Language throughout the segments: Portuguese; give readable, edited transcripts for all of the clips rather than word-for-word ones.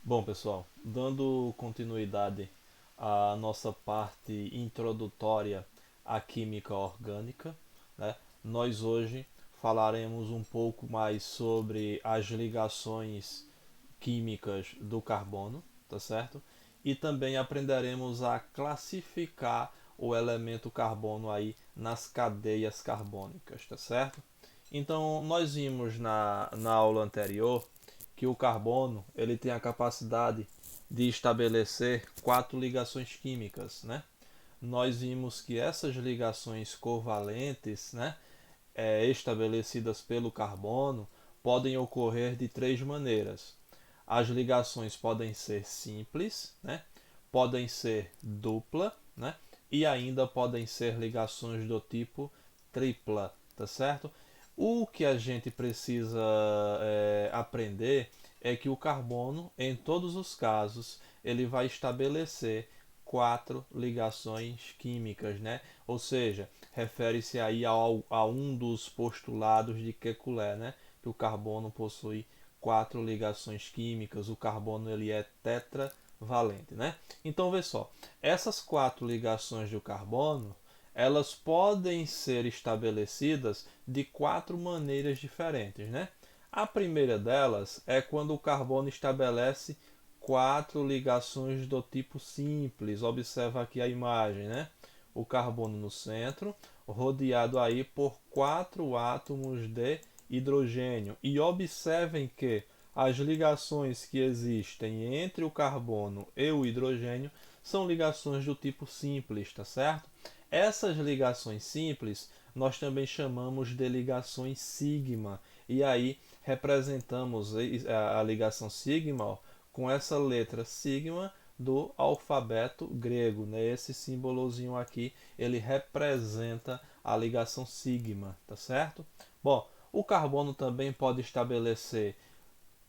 Bom, pessoal, dando continuidade à nossa parte introdutória à química orgânica, né, nós hoje falaremos um pouco mais sobre as ligações químicas do carbono, tá certo? E também aprenderemos a classificar o elemento carbono aí nas cadeias carbônicas, tá certo? Então, nós vimos na aula anterior que o carbono ele tem a capacidade de estabelecer quatro ligações químicas, né? Nós vimos que essas ligações covalentes, né, estabelecidas pelo carbono, podem ocorrer de três maneiras. As ligações podem ser simples, né, podem ser dupla, né, e ainda podem ser ligações do tipo tripla, tá certo? O que a gente precisa aprender é que o carbono, em todos os casos, ele vai estabelecer quatro ligações químicas, né? Ou seja, refere-se aí a um dos postulados de Kekulé, né? Que o carbono possui quatro ligações químicas, o carbono ele é tetravalente, né? Então vê só, essas quatro ligações do carbono, elas podem ser estabelecidas de quatro maneiras diferentes, né? A primeira delas é quando o carbono estabelece quatro ligações do tipo simples. Observa aqui a imagem, né? O carbono no centro, rodeado aí por quatro átomos de hidrogênio. E observem que as ligações que existem entre o carbono e o hidrogênio são ligações do tipo simples, tá certo? Essas ligações simples nós também chamamos de ligações sigma. E aí representamos a ligação sigma, ó, com essa letra sigma do alfabeto grego, né? Esse símbolozinho aqui, ele representa a ligação sigma, tá certo? Bom, o carbono também pode estabelecer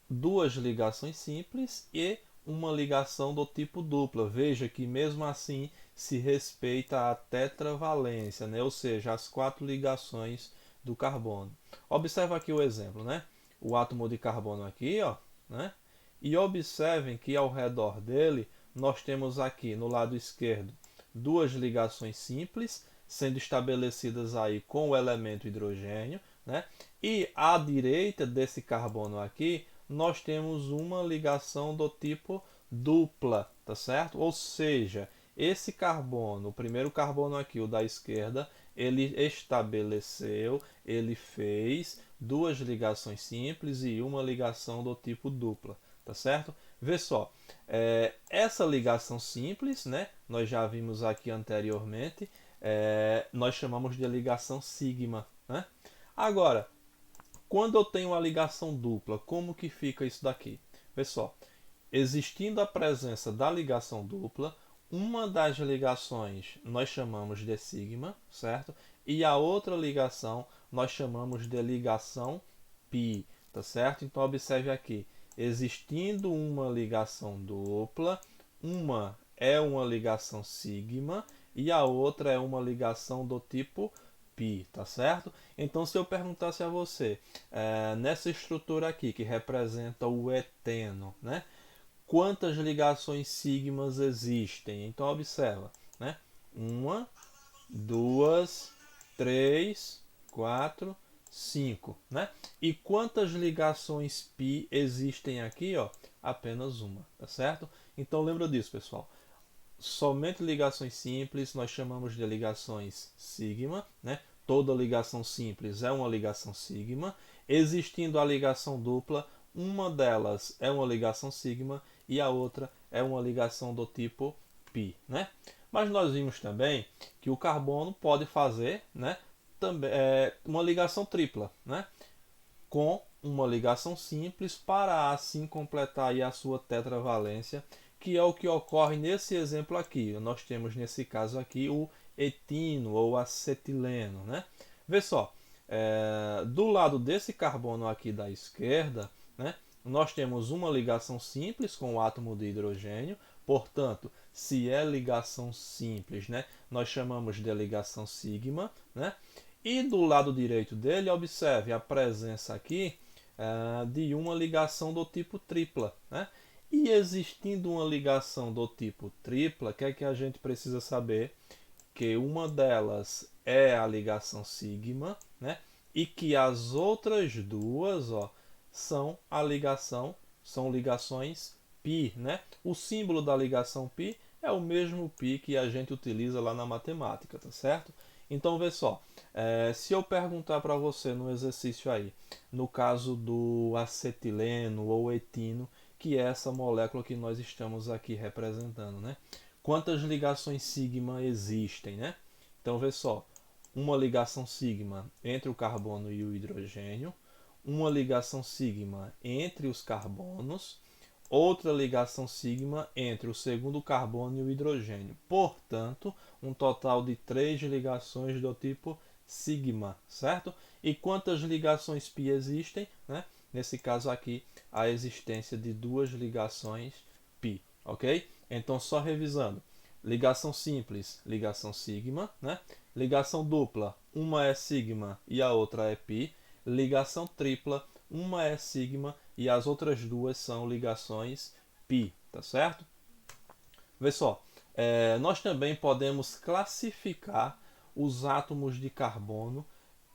duas ligações simples e uma ligação do tipo dupla. Veja que mesmo assim se respeita a tetravalência, né? Ou seja, as quatro ligações do carbono. Observa aqui o exemplo, né? O átomo de carbono aqui, ó, né? E observem que ao redor dele nós temos aqui no lado esquerdo duas ligações simples sendo estabelecidas aí com o elemento hidrogênio, né? E à direita desse carbono aqui nós temos uma ligação do tipo dupla, tá certo? Ou seja, esse carbono, o primeiro carbono aqui, o da esquerda, ele estabeleceu, ele fez duas ligações simples e uma ligação do tipo dupla, tá certo? Vê só, essa ligação simples, né? Nós já vimos aqui anteriormente, nós chamamos de ligação sigma, né? Agora, quando eu tenho uma ligação dupla, como que fica isso daqui? Pessoal, existindo a presença da ligação dupla, uma das ligações nós chamamos de sigma, certo? E a outra ligação nós chamamos de ligação pi, tá certo? Então observe aqui, existindo uma ligação dupla, uma é uma ligação sigma e a outra é uma ligação do tipo pi, tá certo? Então se eu perguntasse a você, nessa estrutura aqui que representa o eteno, né? Quantas ligações sigmas existem? Então observa, né? Uma, duas, três, quatro, cinco, né? E quantas ligações pi existem aqui, ó? Apenas uma, tá certo? Então lembra disso, pessoal. Somente ligações simples nós chamamos de ligações sigma, né? Toda ligação simples é uma ligação sigma. Existindo a ligação dupla, uma delas é uma ligação sigma e a outra é uma ligação do tipo pi, né? Mas nós vimos também que o carbono pode fazer, né, também, uma ligação tripla, né, com uma ligação simples para assim completar aí a sua tetravalência, que é o que ocorre nesse exemplo aqui. Nós temos nesse caso aqui o etino ou acetileno, né? Vê só, do lado desse carbono aqui da esquerda, né, nós temos uma ligação simples com o átomo de hidrogênio, portanto, se é ligação simples, né, nós chamamos de ligação sigma, né? E do lado direito dele, observe a presença aqui de uma ligação do tipo tripla, né? E existindo uma ligação do tipo tripla, o que é que a gente precisa saber? Que uma delas é a ligação sigma, né? E que as outras duas, ó, são ligações π, né? O símbolo da ligação π é o mesmo π que a gente utiliza lá na matemática, tá certo? Então, vê só, se eu perguntar para você no exercício aí, no caso do acetileno ou etino, que é essa molécula que nós estamos aqui representando, né? Quantas ligações sigma existem, né? Então, vê só, uma ligação sigma entre o carbono e o hidrogênio, uma ligação sigma entre os carbonos, outra ligação sigma entre o segundo carbono e o hidrogênio. Portanto, um total de 3 ligações do tipo sigma, certo? E quantas ligações π existem, né? Nesse caso aqui, a existência de 2 ligações π, ok? Então, só revisando. Ligação simples, ligação sigma, né? Ligação dupla, uma é sigma e a outra é π. Ligação tripla, uma é sigma e as outras duas são ligações π, tá certo? Vê só, nós também podemos classificar os átomos de carbono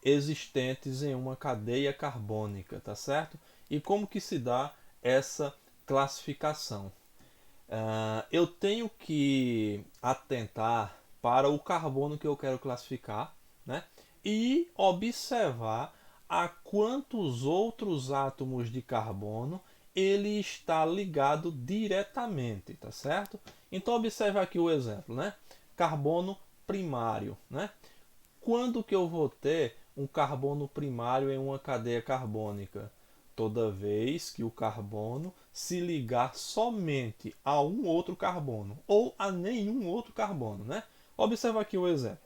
existentes em uma cadeia carbônica, tá certo? E como que se dá essa classificação? Eu tenho que atentar para o carbono que eu quero classificar, né? E observar a quantos outros átomos de carbono ele está ligado diretamente, tá certo? Então observe aqui o exemplo, né? Carbono primário, né? Quando que eu vou ter um carbono primário em uma cadeia carbônica? Toda vez que o carbono se ligar somente a um outro carbono ou a nenhum outro carbono, né? Observa aqui o exemplo.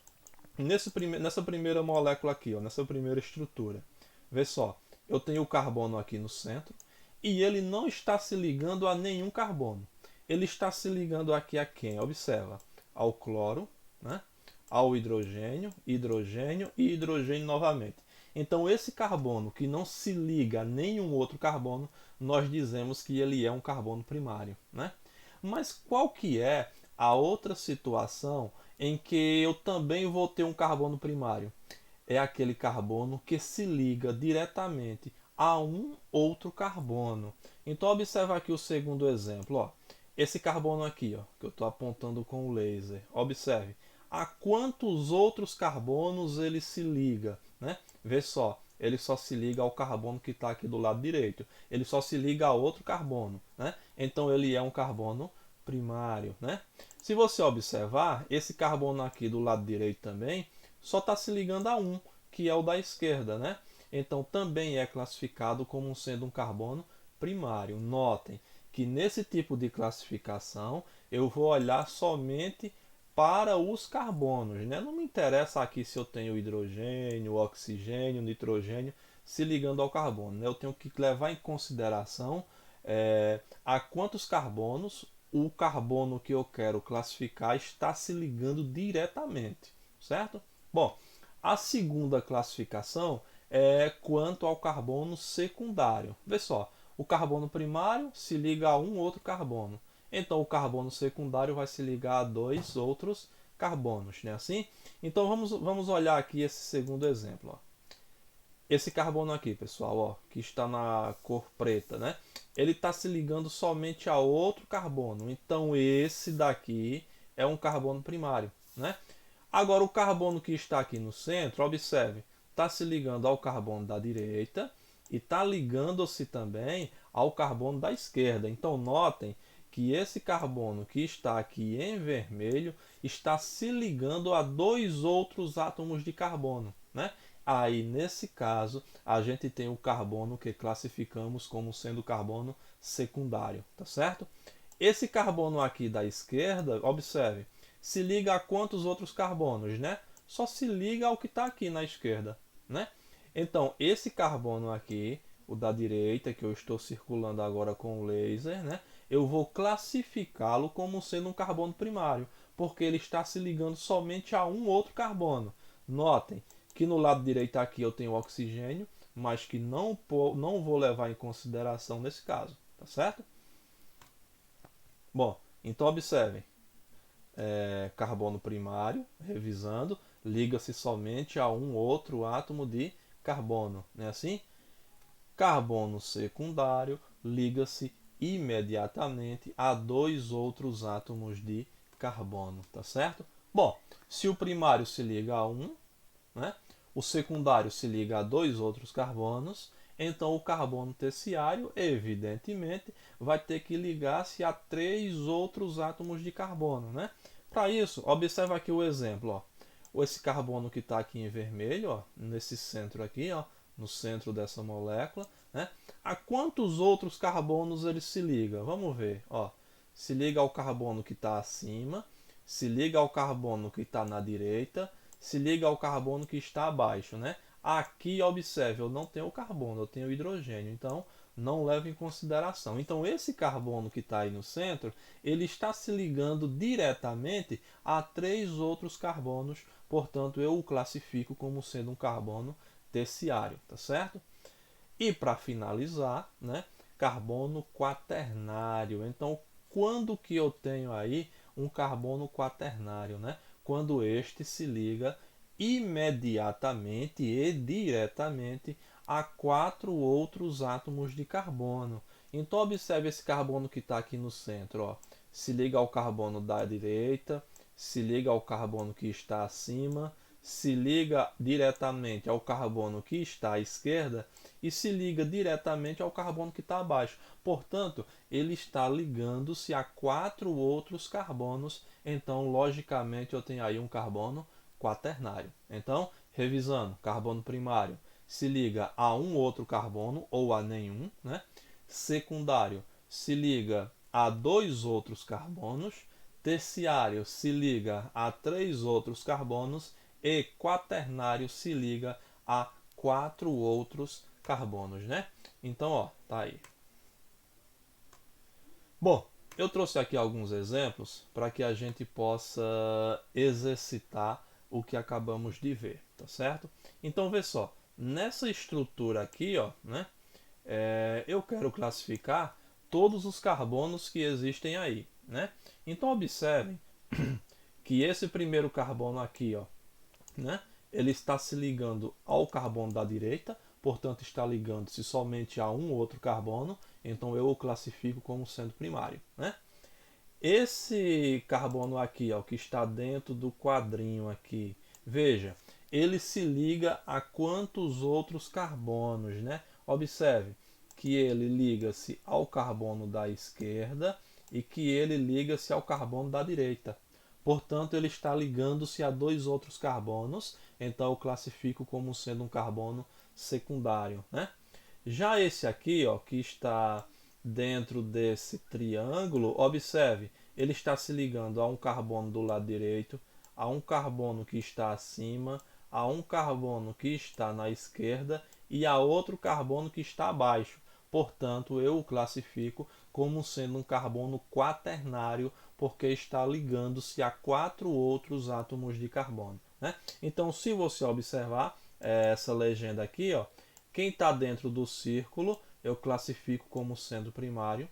Nessa primeira molécula aqui, ó, nessa primeira estrutura, vê só, eu tenho o carbono aqui no centro e ele não está se ligando a nenhum carbono. Ele está se ligando aqui a quem? Observa, ao cloro, né? Ao hidrogênio, hidrogênio e hidrogênio novamente. Então esse carbono que não se liga a nenhum outro carbono, nós dizemos que ele é um carbono primário, né? Mas qual que é a outra situação em que eu também vou ter um carbono primário? É aquele carbono que se liga diretamente a um outro carbono. Então observa aqui o segundo exemplo, ó. Esse carbono aqui, ó, que eu estou apontando com o laser. Observe a quantos outros carbonos ele se liga, né? Vê só, ele só se liga ao carbono que está aqui do lado direito. Ele só se liga a outro carbono, né? Então ele é um carbono primário, né? Se você observar, esse carbono aqui do lado direito também só está se ligando a um, que é o da esquerda, né? Então também é classificado como sendo um carbono primário. Notem que nesse tipo de classificação eu vou olhar somente para os carbonos, né? Não me interessa aqui se eu tenho hidrogênio, oxigênio, nitrogênio se ligando ao carbono, né? Eu tenho que levar em consideração a quantos carbonos o carbono que eu quero classificar está se ligando diretamente, certo? Bom, a segunda classificação é quanto ao carbono secundário. Vê só, o carbono primário se liga a um outro carbono. Então o carbono secundário vai se ligar a dois outros carbonos, né? Assim? Então vamos olhar aqui esse segundo exemplo. Ó. Esse carbono aqui, pessoal, ó, que está na cor preta, né? Ele está se ligando somente a outro carbono. Então esse daqui é um carbono primário, né? Agora o carbono que está aqui no centro, observe, está se ligando ao carbono da direita e está ligando-se também ao carbono da esquerda. Então notem que esse carbono que está aqui em vermelho está se ligando a dois outros átomos de carbono, né? Aí, nesse caso, a gente tem o carbono que classificamos como sendo carbono secundário, tá certo? Esse carbono aqui da esquerda, observe, se liga a quantos outros carbonos, né? Só se liga ao que está aqui na esquerda, né? Então, esse carbono aqui, o da direita, que eu estou circulando agora com o laser, né? Eu vou classificá-lo como sendo um carbono primário, porque ele está se ligando somente a um outro carbono. Notem que no lado direito aqui eu tenho oxigênio, mas que não vou levar em consideração nesse caso, tá certo? Bom, então observem, carbono primário, revisando, liga-se somente a um outro átomo de carbono, não é assim? Carbono secundário liga-se imediatamente a dois outros átomos de carbono, tá certo? Bom, se o primário se liga a um, né, o secundário se liga a dois outros carbonos, então o carbono terciário, evidentemente, vai ter que ligar-se a três outros átomos de carbono, né? Para isso, observa aqui o exemplo, ó. Esse carbono que está aqui em vermelho, ó, nesse centro aqui, ó, no centro dessa molécula, né? A quantos outros carbonos ele se liga? Vamos ver, ó. Se liga ao carbono que está acima, se liga ao carbono que está na direita, se liga ao carbono que está abaixo, né? Aqui, observe, eu não tenho carbono, eu tenho hidrogênio, então não levo em consideração. Então, esse carbono que está aí no centro, ele está se ligando diretamente a três outros carbonos, portanto, eu o classifico como sendo um carbono terciário, tá certo? E para finalizar, né, carbono quaternário. Então, quando que eu tenho aí um carbono quaternário, né? Quando este se liga imediatamente e diretamente a quatro outros átomos de carbono. Então, observe esse carbono que está aqui no centro, ó. Se liga ao carbono da direita, se liga ao carbono que está acima, se liga diretamente ao carbono que está à esquerda e se liga diretamente ao carbono que está abaixo. Portanto, ele está ligando-se a quatro outros carbonos. Então, logicamente, eu tenho aí um carbono quaternário. Então, revisando, carbono primário se liga a um outro carbono ou a nenhum, né? Secundário se liga a dois outros carbonos, terciário se liga a três outros carbonos e quaternário se liga a quatro outros carbonos, né? Então, ó, tá aí. Bom, eu trouxe aqui alguns exemplos para que a gente possa exercitar o que acabamos de ver, tá certo? Então, vê só, nessa estrutura aqui, ó, né? Eu quero classificar todos os carbonos que existem aí, né? Então, observem que esse primeiro carbono aqui, ó, né? Ele está se ligando ao carbono da direita, portanto está ligando-se somente a um outro carbono, então eu o classifico como sendo primário, né? Esse carbono aqui, ó, que está dentro do quadrinho aqui, veja, ele se liga a quantos outros carbonos, né? Observe que ele liga-se ao carbono da esquerda e que ele liga-se ao carbono da direita. Portanto, ele está ligando-se a dois outros carbonos, então eu classifico como sendo um carbono secundário, né? Já esse aqui, ó, que está dentro desse triângulo, observe, ele está se ligando a um carbono do lado direito, a um carbono que está acima, a um carbono que está na esquerda e a outro carbono que está abaixo. Portanto, eu o classifico como sendo um carbono quaternário, porque está ligando-se a quatro outros átomos de carbono, né? Então, se você observar essa legenda aqui, ó, quem está dentro do círculo eu classifico como sendo primário.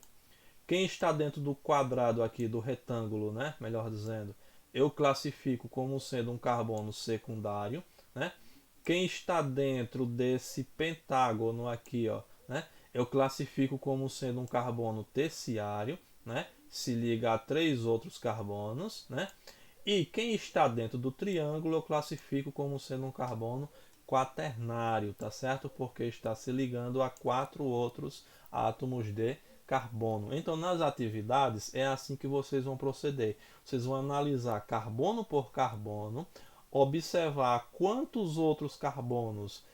Quem está dentro do quadrado aqui, do retângulo, né? Melhor dizendo, eu classifico como sendo um carbono secundário, né? Quem está dentro desse pentágono aqui, ó, né? Eu classifico como sendo um carbono terciário, né? Se liga a três outros carbonos, né? E quem está dentro do triângulo eu classifico como sendo um carbono quaternário, tá certo? Porque está se ligando a quatro outros átomos de carbono. Então, nas atividades, é assim que vocês vão proceder. Vocês vão analisar carbono por carbono, observar quantos outros carbonos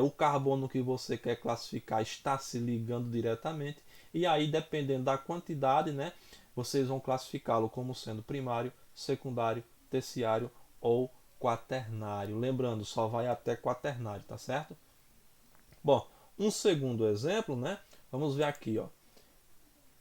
o carbono que você quer classificar está se ligando diretamente, e aí, dependendo da quantidade, né, vocês vão classificá-lo como sendo primário, secundário, terciário ou quaternário. Lembrando, só vai até quaternário, tá certo? Bom, um segundo exemplo, né? Vamos ver aqui, ó.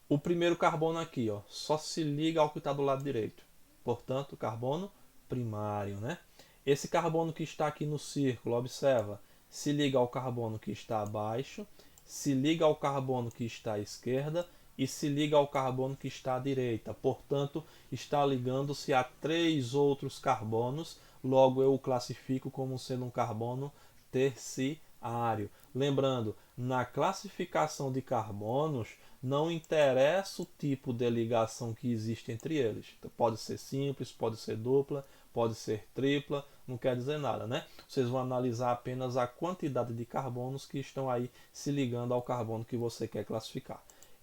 O primeiro carbono aqui, ó, só se liga ao que está do lado direito. Portanto, carbono primário, né? Esse carbono que está aqui no círculo, observa, se liga ao carbono que está abaixo, se liga ao carbono que está à esquerda e se liga ao carbono que está à direita. Portanto, está ligando-se a 3 outros carbonos, logo eu o classifico como sendo um carbono terciário. Lembrando, na classificação de carbonos, não interessa o tipo de ligação que existe entre eles. Pode ser simples, pode ser dupla, pode ser tripla, não quer dizer nada, né? Vocês vão analisar apenas a quantidade de carbonos que estão aí se ligando ao carbono que você quer classificar.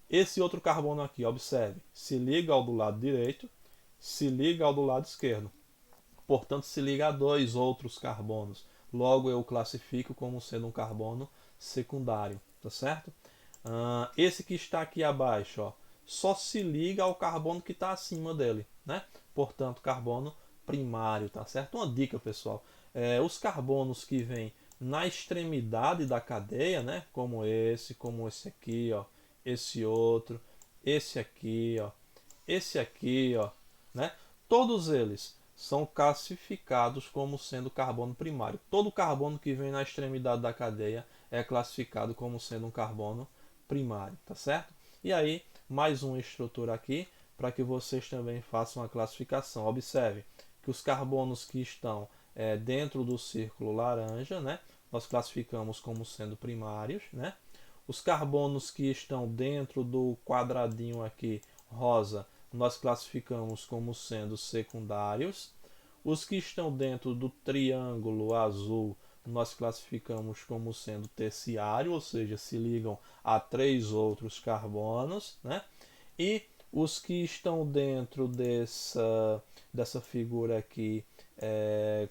Esse outro carbono aqui, observe, se liga ao do lado direito, se liga ao do lado esquerdo. Portanto, se liga a 2 outros carbonos. Logo, eu o classifico como sendo um carbono secundário, tá certo? Esse que está aqui abaixo, ó, só se liga ao carbono que está acima dele, né? Portanto, carbono primário, tá certo? Uma dica, pessoal, os carbonos que vêm na extremidade da cadeia, né? Como esse aqui, ó, esse outro, esse aqui, ó, né? Todos eles são classificados como sendo carbono primário. Todo carbono que vem na extremidade da cadeia é classificado como sendo um carbono primário, tá certo? E aí, mais uma estrutura aqui para que vocês também façam a classificação. Observe que os carbonos que estão dentro do círculo laranja, né, nós classificamos como sendo primários, né? Os carbonos que estão dentro do quadradinho aqui rosa, nós classificamos como sendo secundários. Os que estão dentro do triângulo azul, nós classificamos como sendo terciário, ou seja, se ligam a 3 outros carbonos, né? E os que estão dentro dessa figura aqui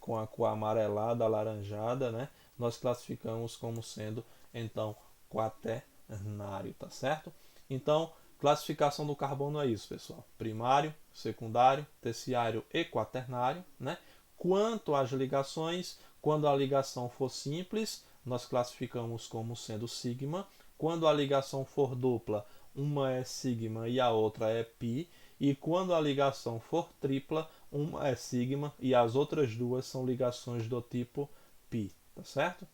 com a cor amarelada, alaranjada, né? Nós classificamos como sendo então quaternário, tá certo? Então, classificação do carbono é isso, pessoal. Primário, secundário, terciário e quaternário, né? Quanto às ligações, quando a ligação for simples, nós classificamos como sendo sigma. Quando a ligação for dupla, uma é sigma e a outra é pi. E quando a ligação for tripla, uma é sigma e as outras duas são ligações do tipo pi, tá certo?